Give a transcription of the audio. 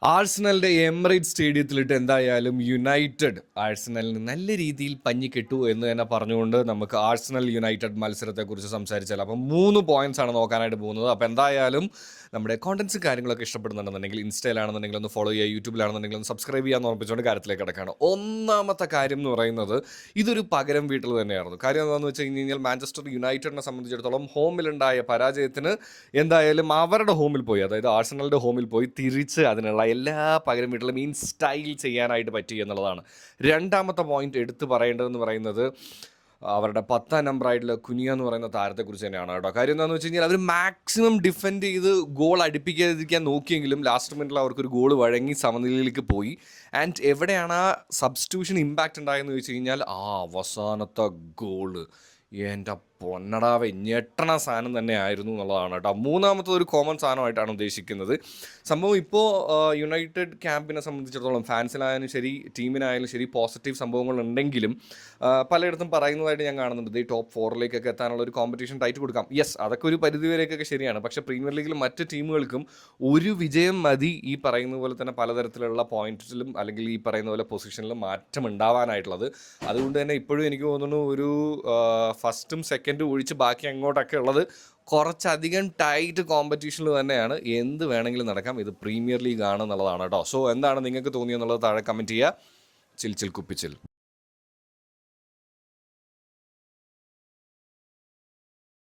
ആഴ്സണലിന്റെ Emirates സ്റ്റേഡിയത്തിലിട്ട് എന്തായാലും United ആഴ്സണലിന് നല്ല രീതിയിൽ പഞ്ഞിക്കിട്ടു എന്ന് തന്നെ പറഞ്ഞുകൊണ്ട് നമുക്ക് ആഴ്സണൽ യുണൈറ്റഡ് മത്സരത്തെക്കുറിച്ച് സംസാരിച്ചാൽ അപ്പം 3 പോയിന്റ്സ് ആണ് നോക്കാനായിട്ട് പോകുന്നത്. അപ്പോൾ എന്തായാലും നമ്മുടെ കോണ്ടന്റ്സും കാര്യങ്ങളൊക്കെ ഇഷ്ടപ്പെടുന്നുണ്ടെന്നുണ്ടെങ്കിൽ ഇൻസ്റ്റയിലാണെന്നുണ്ടെങ്കിൽ ഒന്ന് ഫോളോ ചെയ്യുക, യൂട്യൂബിലാണെന്നുണ്ടെങ്കിൽ ഒന്ന് സബ്സ്ക്രൈബ് ചെയ്യാൻ ഓർപ്പിച്ചുകൊണ്ട് കാര്യത്തിലേക്ക് കിടക്കുകയാണ്. ഒന്നാമത്തെ കാര്യം എന്ന് പറയുന്നത് ഇതൊരു പകരം വീട്ടിൽ തന്നെയായിരുന്നു. കാര്യം എന്താണെന്ന് വെച്ച് കഴിഞ്ഞാൽ മാഞ്ചസ്റ്റർ യുണൈറ്റഡിനെ സംബന്ധിച്ചിടത്തോളം ഹോമിലുണ്ടായ പരാജയത്തിന് എന്തായാലും അവരുടെ ഹോമിൽ പോയി, അതായത് ആഴ്സണലിൻ്റെ ഹോമിൽ പോയി തിരിച്ച് അതിനുള്ള എല്ലാ പകരം വീട്ടിലും മീൻ സ്റ്റൈൽ ചെയ്യാനായിട്ട് പറ്റി എന്നുള്ളതാണ്. രണ്ടാമത്തെ പോയിന്റ് എടുത്തു പറയേണ്ടതെന്ന് പറയുന്നത് അവരുടെ 10ാം നമ്പറായിട്ടുള്ള കുനിയ എന്ന് പറയുന്ന താരത്തെക്കുറിച്ച് തന്നെയാണ് കേട്ടോ. കാര്യം എന്താണെന്ന് വെച്ച് കഴിഞ്ഞാൽ അവർ മാക്സിമം ഡിഫെൻഡ് ചെയ്ത് ഗോൾ അടുപ്പിക്കാതിരിക്കാൻ നോക്കിയെങ്കിലും ലാസ്റ്റ് മിനിറ്റിൽ അവർക്കൊരു ഗോൾ വഴങ്ങി സമനിലയിലേക്ക് പോയി. ആൻഡ് എവിടെയാണ് ആ സബ്സ്റ്റിറ്റ്യൂഷൻ ഇമ്പാക്റ്റ് ഉണ്ടായെന്ന് ചോദിച്ചു കഴിഞ്ഞാൽ അവസാനത്തെ ഗോള് എൻ്റെ പൊന്നടാവെ ഞെട്ടണ സാധനം തന്നെ ആയിരുന്നു എന്നുള്ളതാണ് കേട്ടോ. മൂന്നാമത്തെ ഒരു കോമൺ സാധനമായിട്ടാണ് ഉദ്ദേശിക്കുന്നത്. സംഭവം ഇപ്പോൾ യുണൈറ്റഡ് ക്യാമ്പിനെ സംബന്ധിച്ചിടത്തോളം ഫാൻസിനായാലും ശരി ടീമിനായാലും ശരി പോസിറ്റീവ് സംഭവങ്ങളുണ്ടെങ്കിലും പലയിടത്തും പറയുന്നതായിട്ട് ഞാൻ കാണുന്നുണ്ട്, ഈ ടോപ്പ് 4ലേക്കൊക്കെ എത്താനുള്ള ഒരു കോമ്പറ്റീഷൻ ടൈറ്റ് കൊടുക്കാം. യെസ്, അതൊക്കെ ഒരു പരിധിവരെയൊക്കെ ശരിയാണ്. പക്ഷേ പ്രീമിയർ ലീഗിൽ മറ്റ് ടീമുകൾക്കും ഒരു വിജയം മതി ഈ പറയുന്ന പോലെ തന്നെ പലതരത്തിലുള്ള പോയിന്റിലും അല്ലെങ്കിൽ ഈ പറയുന്ന പോലെ പൊസിഷനിലും മാറ്റം ഉണ്ടാവാനായിട്ടുള്ളത്. അതുകൊണ്ട് തന്നെ ഇപ്പോഴും എനിക്ക് തോന്നുന്നു ഒരു ഫസ്റ്റും സെക്കൻഡും ഒഴിച്ച് ബാക്കി അങ്ങോട്ടൊക്കെ ഉള്ളത് കുറച്ചധികം ടൈറ്റ് കോമ്പറ്റീഷനിൽ തന്നെയാണ്. എന്ത് വേണമെങ്കിലും നടക്കാം. ഇത് പ്രീമിയർ ലീഗ് ആണെന്നുള്ളതാണ് കേട്ടോ. സോ എന്താണ് നിങ്ങൾക്ക് തോന്നിയെന്നുള്ളത് താഴെ കമൻറ്റ് ചെയ്യുക. ചിൽ കുപ്പിച്ചിൽ.